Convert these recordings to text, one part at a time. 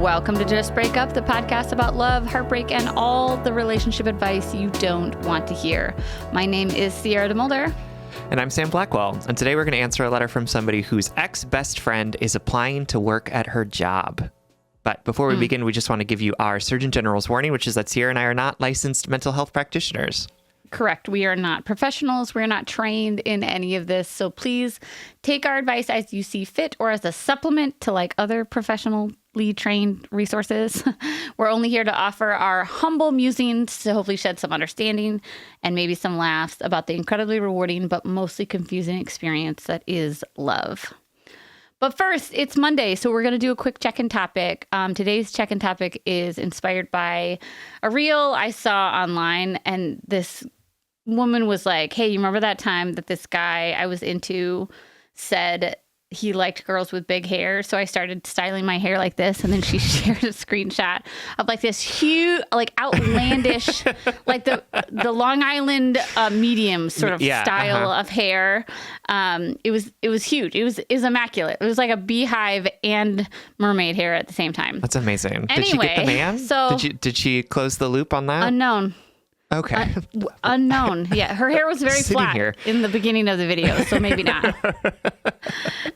Welcome to Just Break Up, the podcast about love, heartbreak, and all the relationship advice you don't want to hear. My name is Sierra DeMulder. And I'm Sam Blackwell. And today we're going to answer a letter from somebody whose ex-best friend is applying to work at her job. But before we begin, we just want to give you our Surgeon General's warning, which is that Sierra and I are not licensed mental health practitioners. Correct. We are not professionals. We're not trained in any of this. So please take our advice as you see fit or as a supplement to like other professionally trained resources. We're only here to offer our humble musings to hopefully shed some understanding and maybe some laughs about the incredibly rewarding but mostly confusing experience that is love. But first, it's Monday, so we're going to do a quick check-in topic. Today's check-in topic is inspired by a reel I saw online, and this woman was like, hey, you remember that time that this guy I was into said he liked girls with big hair? So I started styling my hair like this, and then she shared a screenshot of like this huge, like outlandish, like the Long Island medium sort of style of hair. It was huge. It was immaculate. It was like a beehive and mermaid hair at the same time. That's amazing. Anyway, did she get the man? So did she close the loop on that? Unknown. Okay. Unknown. Yeah. Her hair was very flat in the beginning of the video, so maybe not. But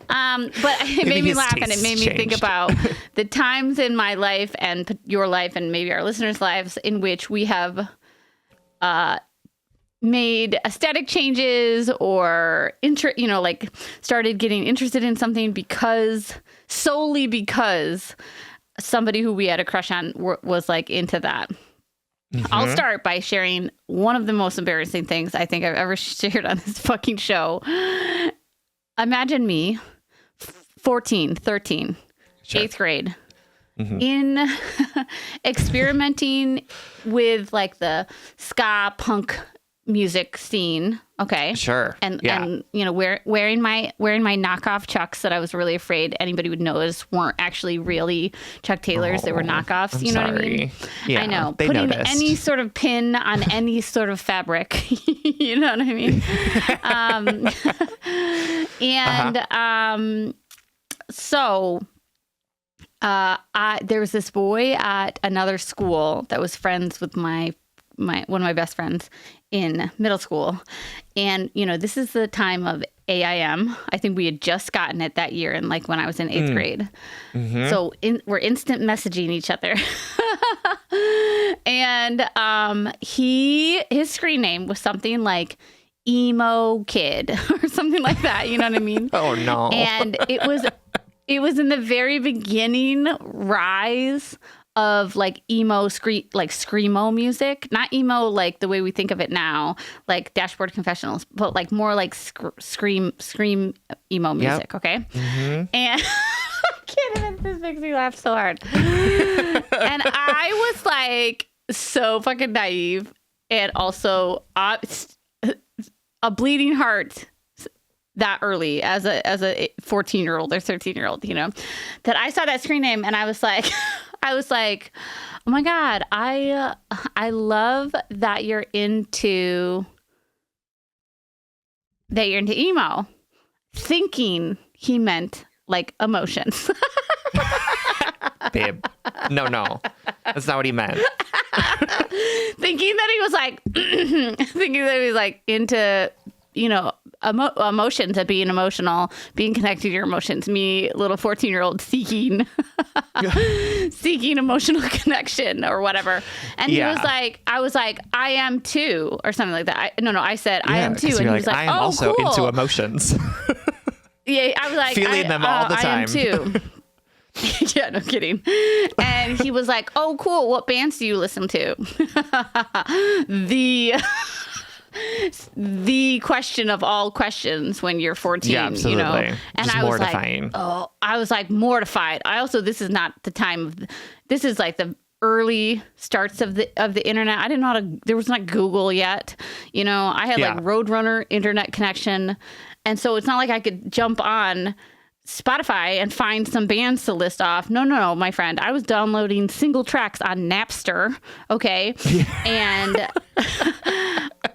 it made me laugh, and it made me think about the times in my life and your life and maybe our listeners' lives in which we have made aesthetic changes or started getting interested in something solely because somebody who we had a crush on was like into that. Mm-hmm. I'll start by sharing one of the most embarrassing things I think I've ever shared on this fucking show. Imagine me, 14, 13, sure. 8th grade, in experimenting with like the ska punk music scene. Okay. Sure. And you know, wearing my knockoff Chucks that I was really afraid anybody would notice weren't actually really Chuck Taylors. They were knockoffs. You know what I mean? Yeah, I know. Putting any sort of pin on any sort of fabric. You know what I mean? So there was this boy at another school that was friends with one of my best friends in middle school. And, you know, this is the time of AIM. I think we had just gotten it that year, and like when I was in 8th grade. Mm-hmm. So we're instant messaging each other. And his screen name was something like Emo Kid or something like that. You know what I mean? Oh, no. And it was in the very beginning rise of like emo screamo music, not emo like the way we think of it now, like Dashboard Confessionals, but like more like scream emo music. Yep. Okay. Mm-hmm. And I can't even, this makes me laugh so hard. And I was like so fucking naive and also a bleeding heart that early as a 14-year-old or 13-year-old, you know, that I saw that screen name and I was like, oh my God, I love that you're into emo, thinking he meant like emotions. Babe, no, that's not what he meant. Thinking that he was like into, you know, emotions, of being emotional, being connected to your emotions. Me, little 14-year-old seeking emotional connection or whatever. And he was like, I was like, I am too, or something like that. I said, I am too. And he was like, I am also cool. into emotions. Yeah, I was like, feeling them all the time. I am too. Yeah, no kidding. And he was like, oh, cool. What bands do you listen to? The question of all questions when you're 14, yeah, absolutely. You know, and just I was mortifying. I was like mortified. This is not the time this is like the early starts of the internet. I didn't know there was not Google yet. You know, I had like Roadrunner internet connection. And so it's not like I could jump on Spotify and find some bands to list off. No, my friend. I was downloading single tracks on Napster. Okay. And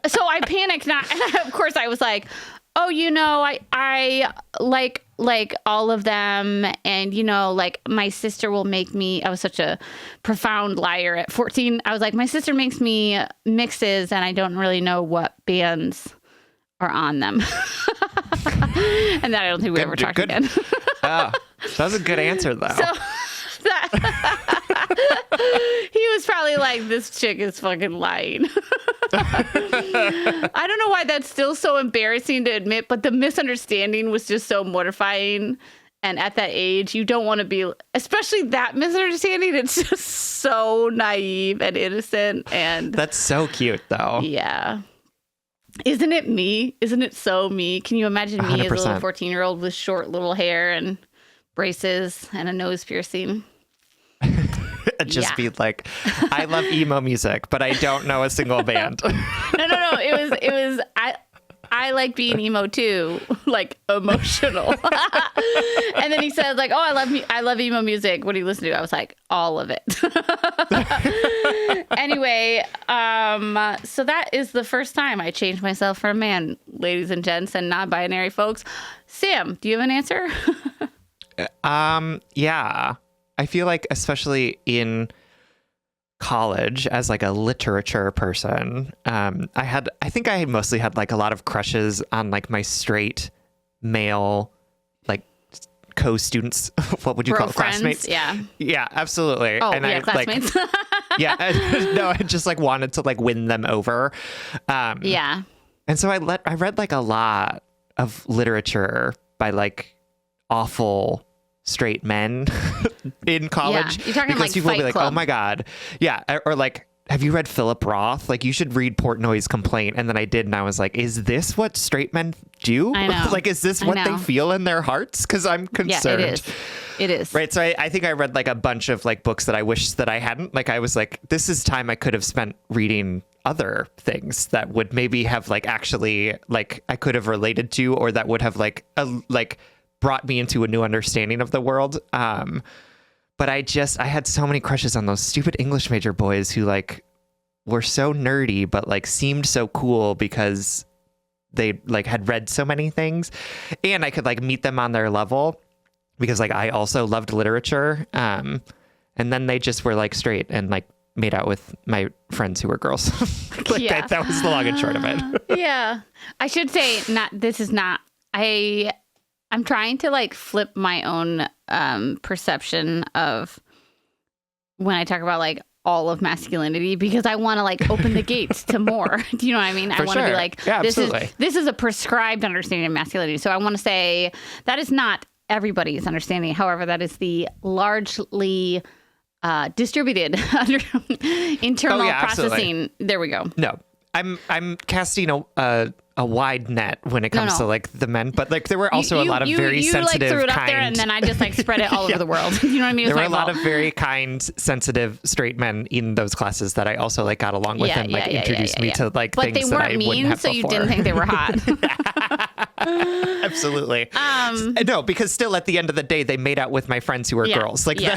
so I panicked. And of course I was like, oh, you know, I like like all of them. And, you know, like my sister will make me, I was such a profound liar at 14. I was like, my sister makes me mixes and I don't really know what bands are on them. And then I don't think we ever talked again. Oh, that was a good answer, though. So he was probably like, this chick is fucking lying. I don't know why that's still so embarrassing to admit, but the misunderstanding was just so mortifying. And at that age, you don't want to be, especially that misunderstanding. It's just so naive and innocent. And that's so cute, though. Yeah. Isn't it me? Isn't it so me? Can you imagine me 100%. as a little 14-year-old with short little hair and braces and a nose piercing? Just be like, I love emo music, but I don't know a single band. No. It was I like being emo too, like emotional. And then he said, like, oh, I love emo music. What do you listen to? I was like, all of it. Anyway, so that is the first time I changed myself for a man, ladies and gents and non-binary folks. Sam, do you have an answer? Yeah. I feel like, especially in college, as like a literature person, I think I mostly had like a lot of crushes on like my straight male, like co-students. What would you call it? Classmates? Yeah, absolutely. Oh, and yeah, classmates. Like, I just like wanted to like win them over. Yeah. And so I read like a lot of literature by like awful straight men in college. Yeah. You're talking because like people will Fight be like, Club. oh my God. Yeah. Or like, have you read Philip Roth? Like, you should read Portnoy's Complaint. And then I did. And I was like, is this what straight men do? I know. Like, is this what they feel in their hearts? Because I'm concerned. Yeah, it is. Right. So I think I read like a bunch of like books that I wish that I hadn't. Like, I was like, this is time I could have spent reading other things that would maybe have like actually like I could have related to, or that would have like brought me into a new understanding of the world. But I had so many crushes on those stupid English major boys who like were so nerdy, but like seemed so cool because they like had read so many things, and I could like meet them on their level because like I also loved literature. And then they just were like straight and like made out with my friends who were girls. Like that was the long and short of it. Yeah. I should say I'm trying to like flip my own perception of when I talk about like all of masculinity, because I want to like open the gates to more. Do you know what I mean? I want to be like, this is a prescribed understanding of masculinity. So I want to say that is not everybody's understanding. However, that is the largely distributed internal processing. There we go. No, I'm casting a wide net when it comes to like the men, but like there were also a lot of very sensitive, like threw it kind, up there, and then I just like spread it all over the world. You know what I mean? There were a lot of very kind, sensitive straight men in those classes that I also like got along with and like introduced me to like but things that I wouldn't have before. But they weren't mean, so you didn't think they were hot. Absolutely. No, because still at the end of the day, they made out with my friends who were girls. Like, How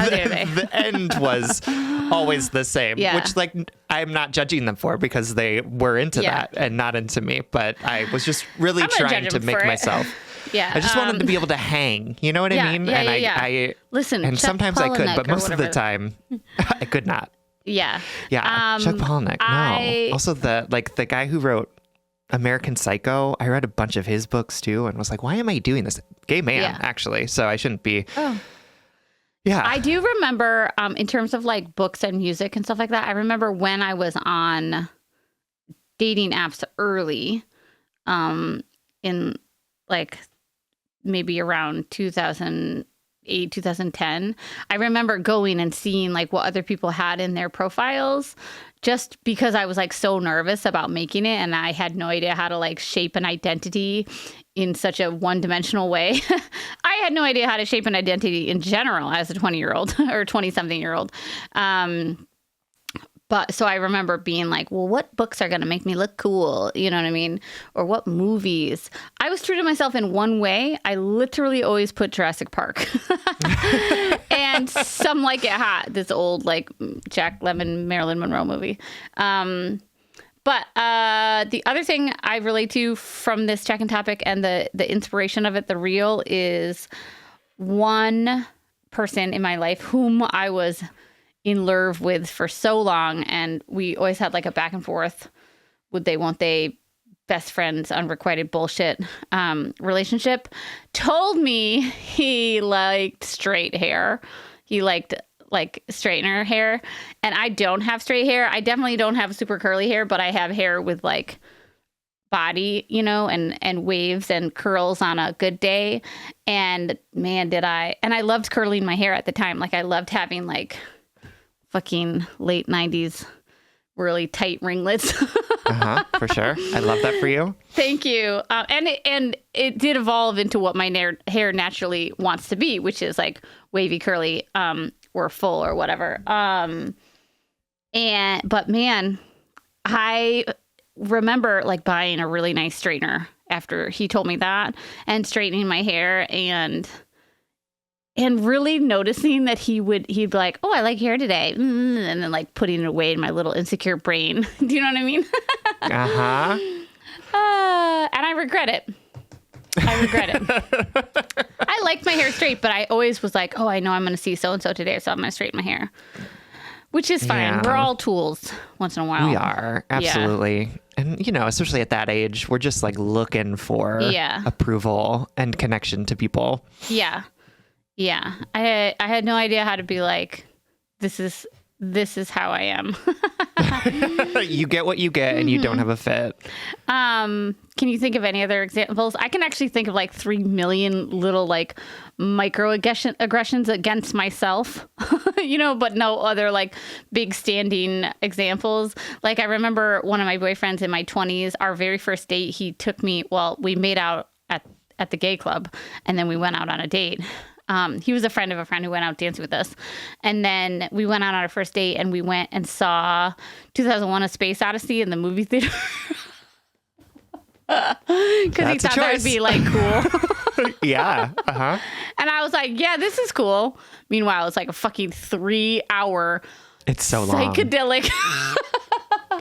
dare they? The end was always the same, which like I'm not judging them for, because they were into that and not into me. But I was just really trying to make myself. I just wanted to be able to hang. You know what I mean? I listen. And sometimes I could, but most of the time I could not. Yeah. Chuck Palahniuk. No. Also the guy who wrote American Psycho, I read a bunch of his books too, and was like, why am I doing this? Gay man, actually, so I shouldn't be. Yeah. I do remember in terms of like books and music and stuff like that, I remember when I was on dating apps early, in like maybe around 2008, 2010, I remember going and seeing like what other people had in their profiles, just because I was like so nervous about making it, and I had no idea how to like shape an identity in such a one-dimensional way. I had no idea how to shape an identity in general as a 20-year-old or 20-something-year-old. But so I remember being like, well, what books are going to make me look cool? You know what I mean? Or what movies? I was true to myself in one way. I literally always put Jurassic Park and Some Like It Hot, this old like Jack Lemmon, Marilyn Monroe movie. But the other thing I relate to from this check-in topic and the inspiration of it, the real, is one person in my life whom I was in love with for so long. And we always had like a back and forth, would they, won't they, best friends, unrequited bullshit relationship. Told me he liked straight hair. He liked like straightener hair. And I don't have straight hair. I definitely don't have super curly hair, but I have hair with like body, you know, and waves and curls on a good day. And man, did I. And I loved curling my hair at the time. Like I loved having like fucking late 90s really tight ringlets. For sure. I love that for you. Thank you. And it did evolve into what my hair naturally wants to be, which is like wavy, curly, or full or whatever. But man, I remember like buying a really nice straightener after he told me that, and straightening my hair and really noticing that he'd be like, oh, I like hair today. And then like putting it away in my little insecure brain. Do you know what I mean? And I regret it. I liked my hair straight, but I always was like, oh, I know I'm going to see so-and-so today, so I'm going to straighten my hair. Which is fine. Yeah. We're all tools once in a while. We are. Absolutely. Yeah. And, you know, especially at that age, we're just like looking for approval and connection to people. Yeah. Yeah. I had no idea how to be like, this is how I am. You get what you get and you don't have a fit. Can you think of any other examples? I can actually think of like 3 million little like microaggressions against myself, you know, but no other like big standing examples. Like I remember one of my boyfriends in my 20s, our very first date, he took me, we made out at the gay club and then we went out on a date. He was a friend of a friend who went out dancing with us. And then we went out on our first date and we went and saw 2001: A Space Odyssey in the movie theater. Because he thought that would be like cool. Yeah. And I was like, yeah, this is cool. Meanwhile, it's like a fucking 3-hour. It's so long. Psychedelic.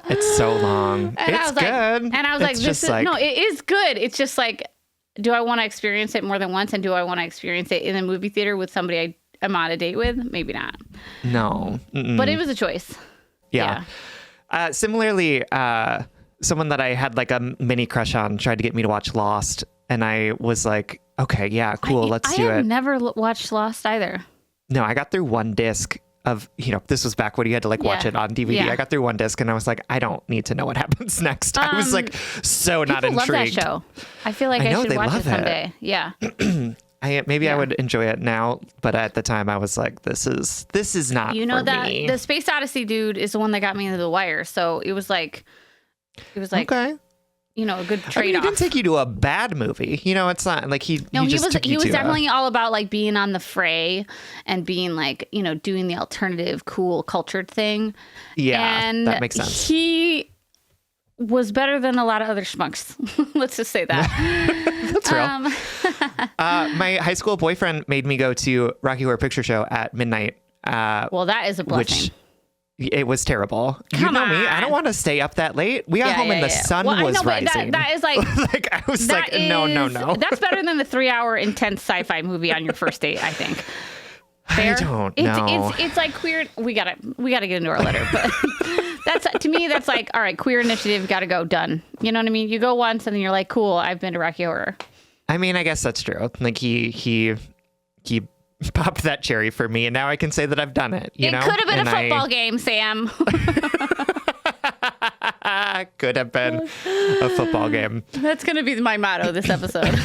It's so long. And it's good. And I was like, no, it is good. It's just like, do I want to experience it more than once? And do I want to experience it in a movie theater with somebody I'm on a date with? Maybe not. No. Mm-mm. But it was a choice. Yeah. Similarly, someone that I had like a mini crush on tried to get me to watch Lost. And I was like, okay, yeah, cool. Let's do it. I have never watched Lost either. No, I got through one disc of, you know, this was back when you had to like watch it on DVD. Yeah. I got through one disc and I was like, I don't need to know what happens next. I was like so not intrigued. Love that show. I feel like I should watch it someday. Yeah. I would enjoy it now, but at the time I was like, this is not for me. The Space Odyssey dude is the one that got me into The Wire. So it was like okay. You know, a good trade-off. I mean, he didn't take you to a bad movie. You know, it's not like he was definitely all about like being on the fray and being like, you know, doing the alternative, cool, cultured thing. Yeah, and that makes sense. He was better than a lot of other schmucks. Let's just say that. That's real. My high school boyfriend made me go to Rocky Horror Picture Show at midnight. Well, that is a blessing. It was terrible. You know me. I don't want to stay up that late. We got home and the sun was rising. That is like, like I was like, no. That's better than the 3-hour intense sci-fi movie on your first date, I think. Fair? I don't know. It's like queer. We gotta get into our letter, but that's to me. That's like, all right, queer initiative, gotta go, done. You know what I mean? You go once and then you're like, cool, I've been to Rocky Horror. I mean, I guess that's true. Like he popped that cherry for me, and now I can say that I've done it. It could have been a football game, Sam. Could have been a football game. That's going to be my motto this episode.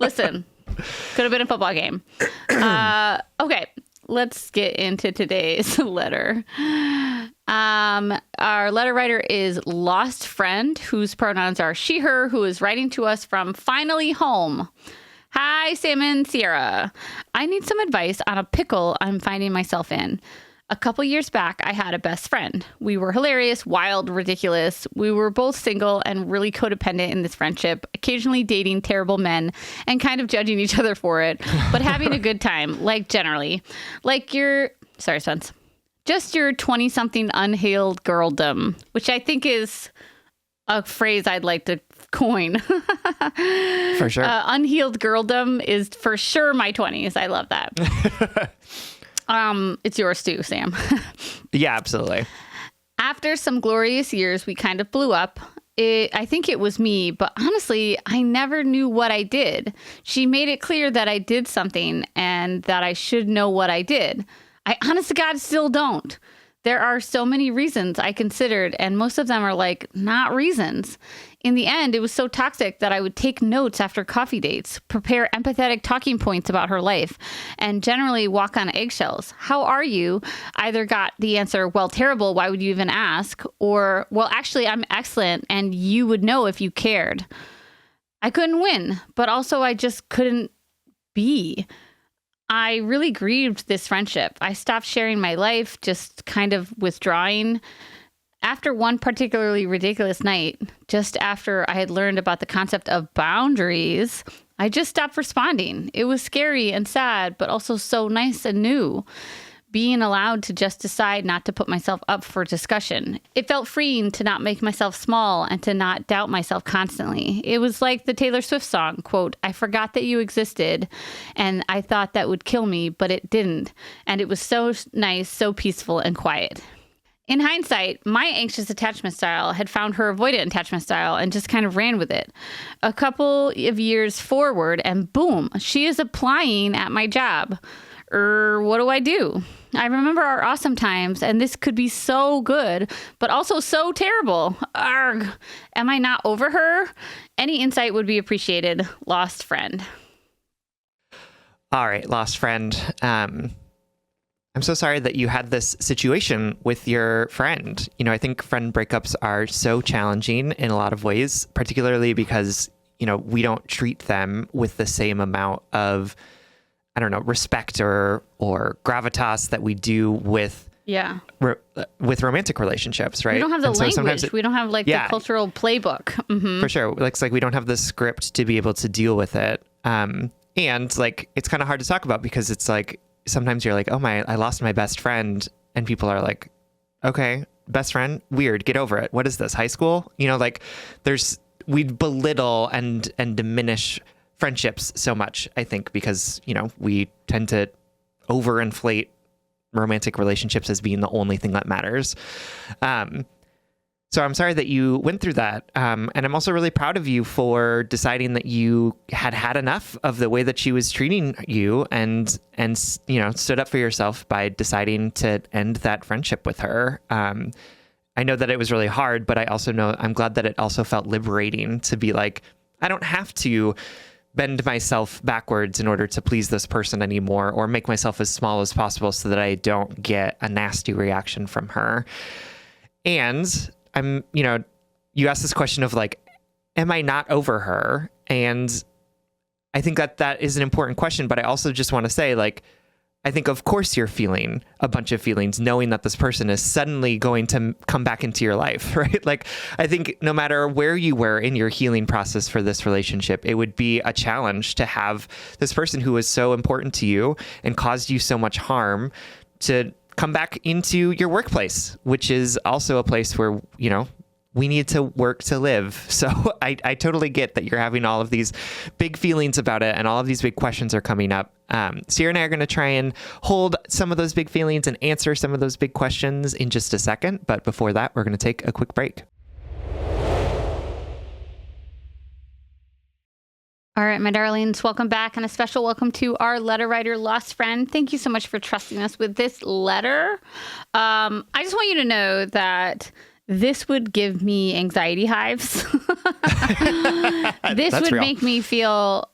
Listen, could have been a football game. Okay, let's get into today's letter. Our letter writer is Lost Friend, whose pronouns are she, her, who is writing to us from Finally Home. Hi, Sam and Sierra. I need some advice on a pickle I'm finding myself in. A couple years back, I had a best friend. We were hilarious, wild, ridiculous. We were both single and really codependent in this friendship, occasionally dating terrible men and kind of judging each other for it, but having a good time, like generally. Sorry, Spence. just your 20-something unhealed girldom, which I think is a phrase I'd like to coin. For sure. Unhealed girldom is for sure my 20s. I love that. It's yours too, Sam. Yeah, absolutely. After some glorious years, we kind of blew up. I think it was me, but honestly, I never knew what I did. She made it clear that I did something and that I should know what I did. I honest to God still don't. There are so many reasons I considered, and most of them are like not reasons. In the end, it was so toxic that I would take notes after coffee dates, prepare empathetic talking points about her life, and generally walk on eggshells. How are you? Either got the answer, well, terrible, why would you even ask? Or, well, actually, I'm excellent, and you would know if you cared. I couldn't win, but also I just couldn't be. I really grieved this friendship. I stopped sharing my life, just kind of withdrawing. After one particularly ridiculous night, just after I had learned about the concept of boundaries, I just stopped responding. It was scary and sad, but also so nice and new. Being allowed to just decide not to put myself up for discussion. It felt freeing to not make myself small and to not doubt myself constantly. It was like the Taylor Swift song, quote, I forgot that you existed and I thought that would kill me, but it didn't. And it was so nice, so peaceful and quiet. In hindsight, my anxious attachment style had found her avoidant attachment style and just kind of ran with it. A couple of years forward and boom, she is applying at my job. What do I do? I remember our awesome times, and this could be so good, but also so terrible. Arg. Am I not over her? Any insight would be appreciated. Lost friend. All right, lost friend. I'm so sorry that you had this situation with your friend. You know, I think friend breakups are so challenging in a lot of ways, particularly because, you know, we don't treat them with the same amount of, I don't know, respect or gravitas that we do with with romantic relationships, right? We don't have the language. We don't have like the cultural playbook. Mm-hmm. For sure. It's like we don't have the script to be able to deal with it. And like, it's kind of hard to talk about because it's like, sometimes you're like, oh I lost my best friend. And people are like, okay, best friend, weird, get over it. What is this, high school? You know, like we belittle and diminish friendships so much, I think, because, you know, we tend to overinflate romantic relationships as being the only thing that matters. So I'm sorry that you went through that. And I'm also really proud of you for deciding that you had enough of the way that she was treating you and, you know, stood up for yourself by deciding to end that friendship with her. I know that it was really hard, but I also know I'm glad that it also felt liberating to be like, I don't have to bend myself backwards in order to please this person anymore or make myself as small as possible so that I don't get a nasty reaction from her. And I'm, you know, you asked this question of like, am I not over her? And I think that is an important question, but I also just want to say, like, I think of course you're feeling a bunch of feelings knowing that this person is suddenly going to come back into your life, right? Like, I think no matter where you were in your healing process for this relationship, it would be a challenge to have this person who was so important to you and caused you so much harm to come back into your workplace, which is also a place where, you know, we need to work to live. So I totally get that you're having all of these big feelings about it and all of these big questions are coming up. Sierra and I are going to try and hold some of those big feelings and answer some of those big questions in just a second. But before that, we're going to take a quick break. All right, my darlings, welcome back, and a special welcome to our letter writer, lost friend. Thank you so much for trusting us with this letter. I just want you to know that this would give me anxiety hives. This would make me feel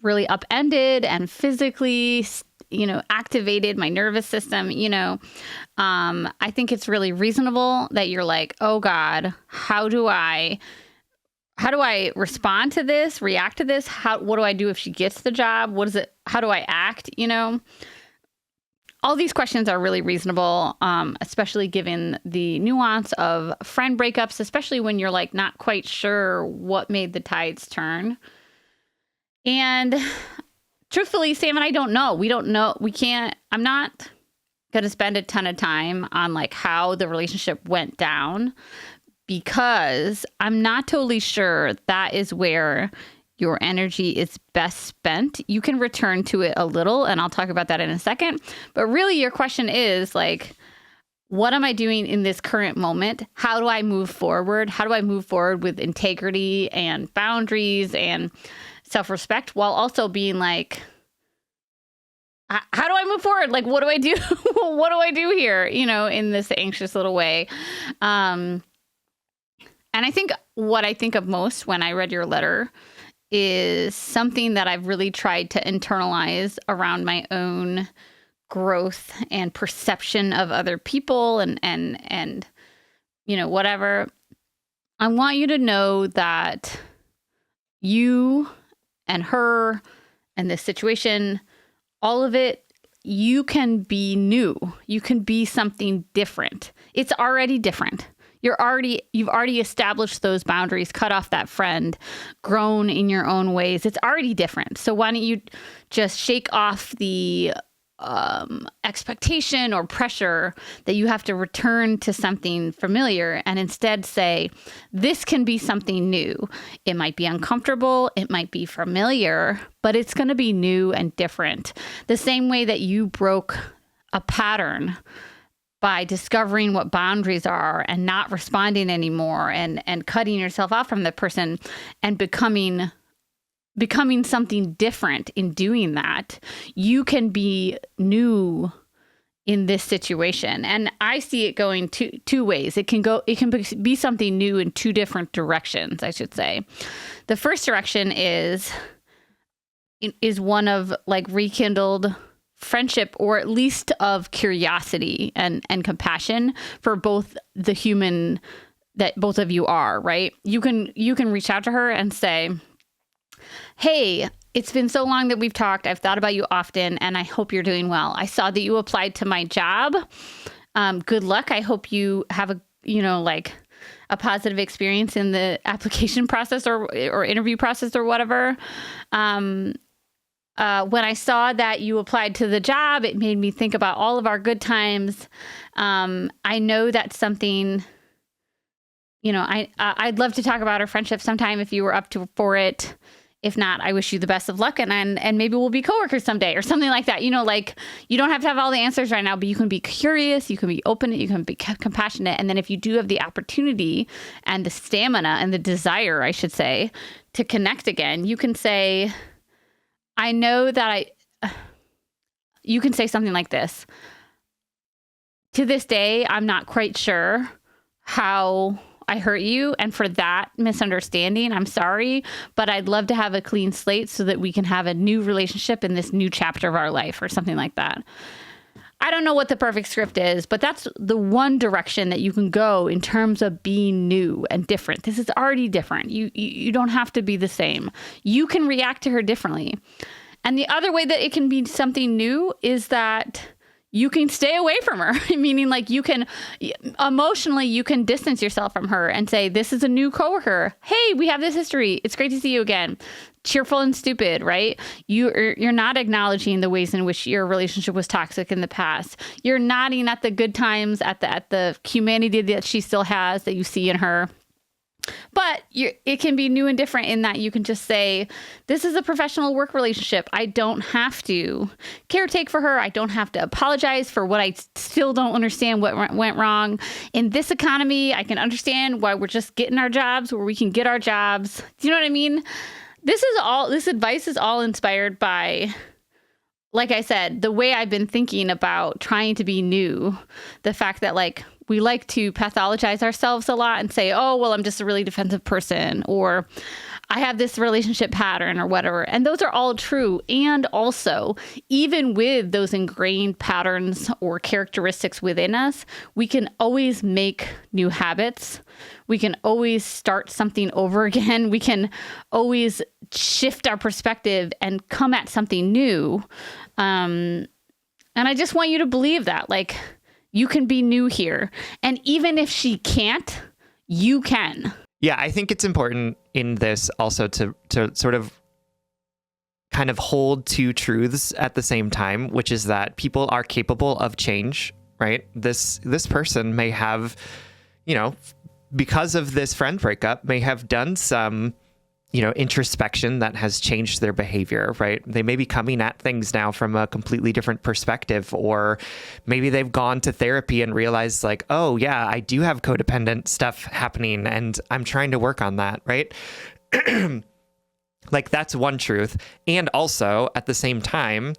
really upended and physically, you know, activated, my nervous system, you know. I think it's really reasonable that you're like, oh God, how do I respond to this, react to this? What do I do if she gets the job? How do I act? You know, all these questions are really reasonable, especially given the nuance of friend breakups, especially when you're like not quite sure what made the tides turn. And truthfully, Sam and I don't know. We don't know. We can't. I'm not going to spend a ton of time on like how the relationship went down, because I'm not totally sure that is where your energy is best spent. You can return to it a little, and I'll talk about that in a second. But really your question is like, what am I doing in this current moment? How do I move forward? How do I move forward with integrity and boundaries and self-respect, while also being like, how do I move forward? Like, what do I do? What do I do here? You know, in this anxious little way. And I think what I think of most when I read your letter is something that I've really tried to internalize around my own growth and perception of other people and you know, whatever. I want you to know that you and her and this situation, all of it, you can be new. You can be something different. It's already different. You've already established those boundaries, cut off that friend, grown in your own ways. It's already different. So why don't you just shake off the expectation or pressure that you have to return to something familiar, and instead say, this can be something new. It might be uncomfortable, it might be familiar, but it's going to be new and different. The same way that you broke a pattern by discovering what boundaries are and not responding anymore and cutting yourself off from the person and becoming something different in doing that, you can be new in this situation. And I see it going two ways. It can be something new in two different directions, I should say. The first direction is one of like rekindled friendship, or at least of curiosity and compassion for both the human that both of you are, right? You can reach out to her and say, hey, it's been so long that we've talked. I've thought about you often, and I hope you're doing well. I saw that you applied to my job. Good luck. I hope you have a positive experience in the application process or interview process or whatever. When I saw that you applied to the job, it made me think about all of our good times. I know that's something, you know, I'd love to talk about our friendship sometime if you were up for it. If not, I wish you the best of luck, and maybe we'll be coworkers someday or something like that. You know, like, you don't have to have all the answers right now, but you can be curious, you can be open, you can be compassionate. And then if you do have the opportunity and the stamina and the desire, I should say, to connect again, you can say, I know that you can say something like this. To this day, I'm not quite sure how I hurt you. And for that misunderstanding, I'm sorry, but I'd love to have a clean slate so that we can have a new relationship in this new chapter of our life, or something like that. I don't know what the perfect script is, but that's the one direction that you can go in terms of being new and different. This is already different. You don't have to be the same. You can react to her differently. And the other way that it can be something new is that you can stay away from her, meaning like you can emotionally, you can distance yourself from her and say, this is a new coworker. Hey, we have this history. It's great to see you again. Cheerful and stupid, right? You're not acknowledging the ways in which your relationship was toxic in the past. You're nodding at the good times, at the humanity that she still has, that you see in her. But it can be new and different in that you can just say, this is a professional work relationship. I don't have to caretake for her. I don't have to apologize for what I still don't understand what went wrong. In this economy, I can understand why we're just getting our jobs where we can get our jobs. Do you know what I mean? This advice is all inspired by, like I said, the way I've been thinking about trying to be new. The fact that, like, we like to pathologize ourselves a lot and say, oh, well, I'm just a really defensive person, or I have this relationship pattern or whatever. And those are all true. And also, even with those ingrained patterns or characteristics within us, we can always make new habits. We can always start something over again. We can always shift our perspective and come at something new. And I just want you to believe that, like, you can be new here. And even if she can't, you can. Yeah, I think it's important in this also to sort of kind of hold two truths at the same time, which is that people are capable of change, right? This person may have, because of this friend breakup, may have done some, introspection that has changed their behavior, right? They may be coming at things now from a completely different perspective, or maybe they've gone to therapy and realized like, oh yeah, I do have codependent stuff happening and I'm trying to work on that, right? Like that's one truth. And also at the same time,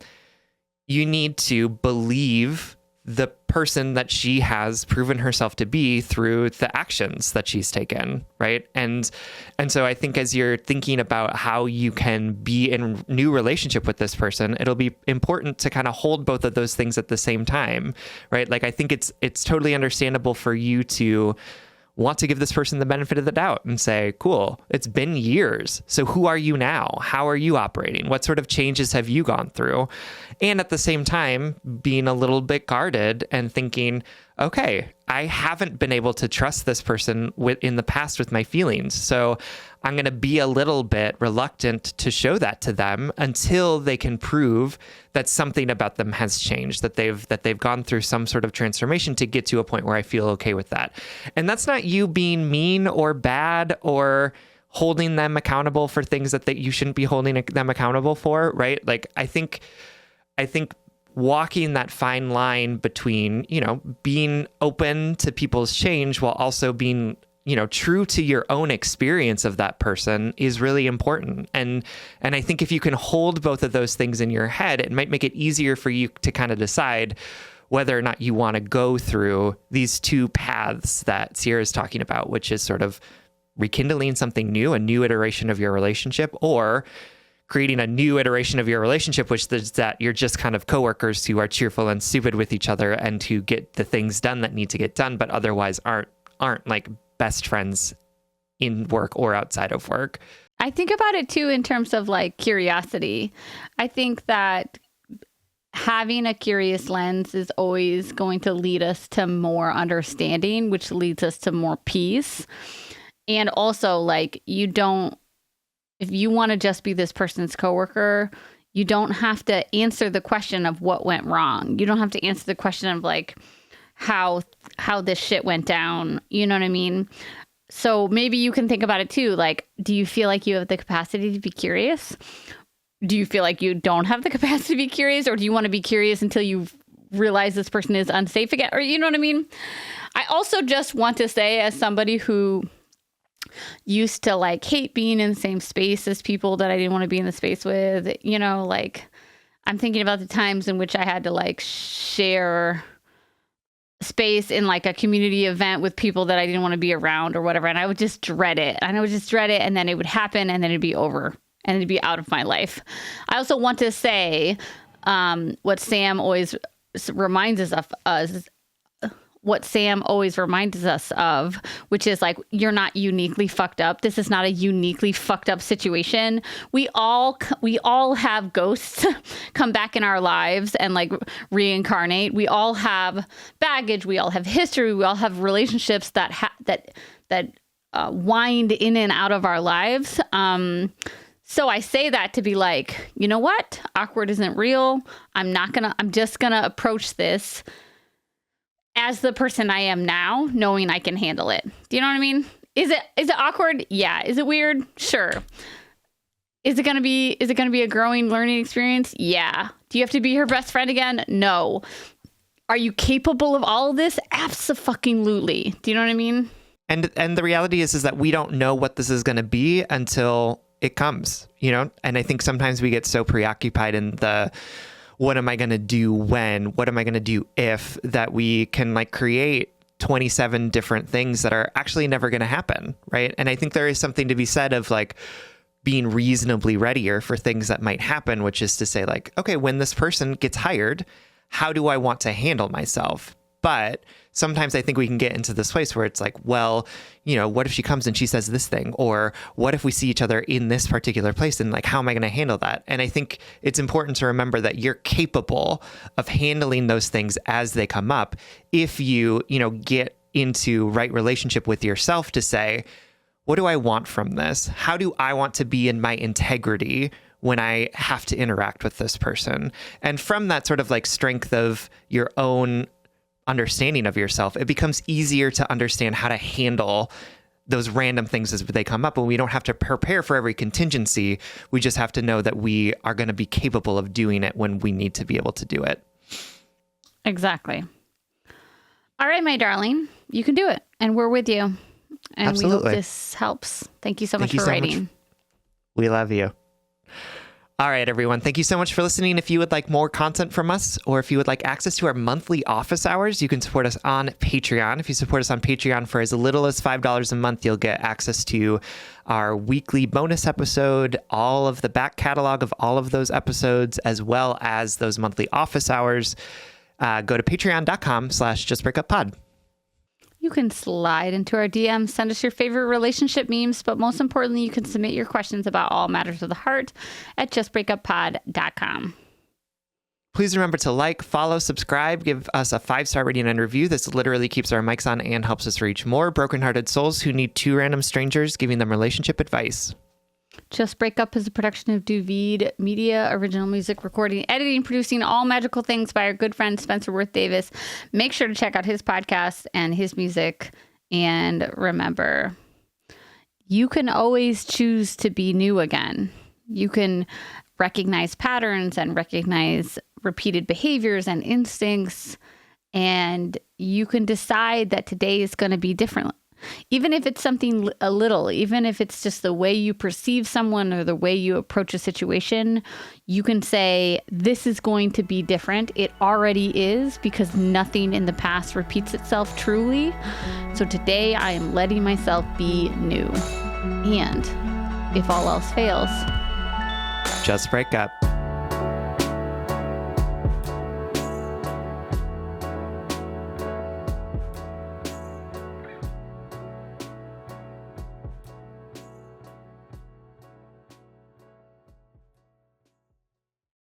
you need to believe the person that she has proven herself to be through the actions that she's taken, right? And so I think as you're thinking about how you can be in a new relationship with this person, it'll be important to kind of hold both of those things at the same time, right? Like I think it's totally understandable for you to want to give this person the benefit of the doubt and say, cool, it's been years. So who are you now? How are you operating? What sort of changes have you gone through? And at the same time, being a little bit guarded and thinking, okay, I haven't been able to trust this person in the past with my feelings. So I'm going to be a little bit reluctant to show that to them until they can prove that something about them has changed, that they've gone through some sort of transformation to get to a point where I feel okay with that. And that's not you being mean or bad or holding them accountable for things that you shouldn't be holding them accountable for, right? Like I think walking that fine line between, being open to people's change while also being, true to your own experience of that person is really important. And I think if you can hold both of those things in your head, it might make it easier for you to kind of decide whether or not you want to go through these two paths that Sierra is talking about, which is sort of rekindling something new, a new iteration of your relationship, or creating a new iteration of your relationship, which is that you're just kind of coworkers who are cheerful and stupid with each other and who get the things done that need to get done, but otherwise aren't like best friends in work or outside of work. I think about it too in terms of like curiosity. I think that having a curious lens is always going to lead us to more understanding, which leads us to more peace. And also like if you want to just be this person's coworker, you don't have to answer the question of what went wrong. You don't have to answer the question of like how this shit went down. You know what I mean? So maybe you can think about it too. Like, do you feel like you have the capacity to be curious? Do you feel like you don't have the capacity to be curious? Or do you want to be curious until you realize this person is unsafe again? Or you know what I mean? I also just want to say, as somebody who used to like hate being in the same space as people that I didn't want to be in the space with, like I'm thinking about the times in which I had to like share space in like a community event with people that I didn't want to be around or whatever. And I would just dread it. And then it would happen and then it'd be over and it'd be out of my life. I also want to say what Sam always reminds us of, which is like, you're not uniquely fucked up. This is not a uniquely fucked up situation. We all have ghosts come back in our lives and like reincarnate. We all have baggage. We all have history. We all have relationships that wind in and out of our lives. So I say that to be like, you know what? Awkward isn't real. I'm just gonna approach this as the person I am now, knowing I can handle it. Do you know what I mean? Is it awkward? Yeah. Is it weird? Sure. Is it gonna be a growing learning experience? Yeah. Do you have to be her best friend again? No. Are you capable of all of this? Abso-fucking-lutely. Do you know what I mean? And the reality is that we don't know what this is going to be until it comes, And I think sometimes we get so preoccupied in the what am I going to do when, what am I going to do if, that we can like create 27 different things that are actually never going to happen. Right. And I think there is something to be said of like being reasonably readier for things that might happen, which is to say like, okay, when this person gets hired, how do I want to handle myself? But sometimes I think we can get into this place where it's like, well, what if she comes and she says this thing? Or what if we see each other in this particular place? And like, how am I going to handle that? And I think it's important to remember that you're capable of handling those things as they come up if you, get into right relationship with yourself to say, what do I want from this? How do I want to be in my integrity when I have to interact with this person? And from that sort of like strength of your own understanding of yourself, it becomes easier to understand how to handle those random things as they come up. And we don't have to prepare for every contingency. We just have to know that we are going to be capable of doing it when we need to be able to do it. Exactly. All right, my darling, you can do it. And we're with you. And Absolutely. we hope this helps. Thank you so much Thank you for so writing. much. We love you. All right, everyone. Thank you so much for listening. If you would like more content from us, or if you would like access to our monthly office hours, you can support us on Patreon. If you support us on Patreon for as little as $5 a month, you'll get access to our weekly bonus episode, all of the back catalog of all of those episodes, as well as those monthly office hours. Go to patreon.com/justbreakuppod. You can slide into our DMs, send us your favorite relationship memes, but most importantly, you can submit your questions about all matters of the heart at justbreakuppod.com. Please remember to like, follow, subscribe, give us a 5-star rating and review. This literally keeps our mics on and helps us reach more brokenhearted souls who need 2 random strangers giving them relationship advice. Just Break Up is a production of Duvid Media, original music, recording, editing, producing, all magical things by our good friend Spencer Worth Davis. Make sure to check out his podcast and his music. And remember, you can always choose to be new again. You can recognize patterns and recognize repeated behaviors and instincts. And you can decide that today is going to be different. Even if it's something a little, even if it's just the way you perceive someone or the way you approach a situation, you can say, this is going to be different. It already is, because nothing in the past repeats itself truly. So today I am letting myself be new. And if all else fails, Just break up.